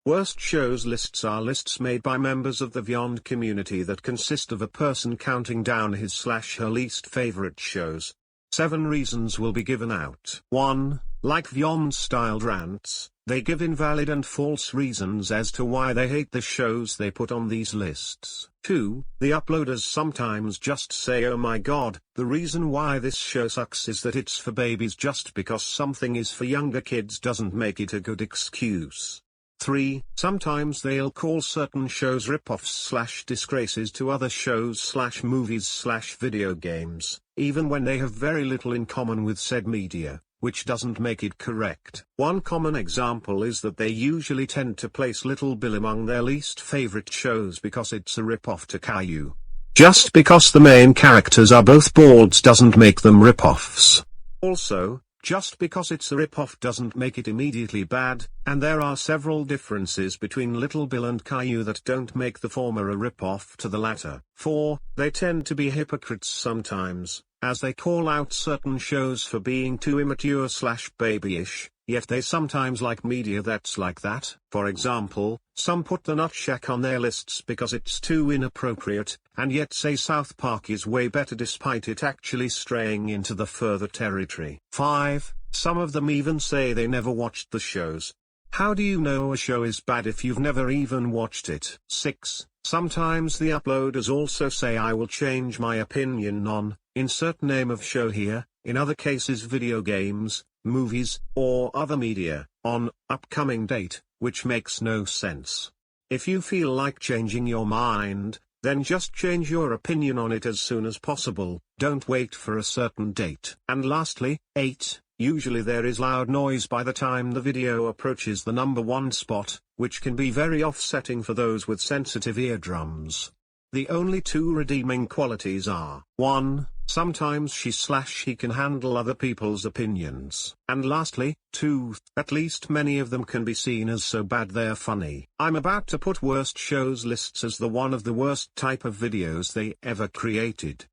Worst shows lists are lists made by members of the Vyond community that consist of a person counting down his/her least favorite shows. 7 reasons will be given out. 1. Like Vyond-styled rants, they give invalid and false reasons as to why they hate the shows they put on these lists. 2. The uploaders sometimes just say, "Oh my god, the reason why this show sucks is that it's for babies." Just because something is for younger kids doesn't make it a good excuse. 3. Sometimes they'll call certain shows rip-offs/disgraces to other shows/movies/video games, even when they have very little in common with said media, which doesn't make it correct. One common example is that they usually tend to place Little Bill among their least favorite shows because it's a rip-off to Caillou. Just because the main characters are both balds doesn't make them rip-offs. Also, just because it's a rip-off doesn't make it immediately bad, and there are several differences between Little Bill and Caillou that don't make the former a rip-off to the latter. 4. They tend to be hypocrites sometimes, as they call out certain shows for being too immature/babyish, yet they sometimes like media that's like that. For example, some put The Nut Shack on their lists because it's too inappropriate, and yet say South Park is way better despite it actually straying into the further territory. 5. Some of them even say they never watched the shows. How do you know a show is bad if you've never even watched it? 6. Sometimes the uploaders also say, "I will change my opinion on," insert name of show here, in other cases video games, movies, or other media, on upcoming date, which makes no sense. If you feel like changing your mind, then just change your opinion on it as soon as possible, don't wait for a certain date. And lastly, 8. Usually there is loud noise by the time the video approaches the number 1 spot, which can be very offsetting for those with sensitive eardrums. The only 2 redeeming qualities are: 1. Sometimes she/he can handle other people's opinions. And lastly, 2. At least many of them can be seen as so bad they're funny. I'm about to put worst shows lists as one of the worst type of videos they ever created.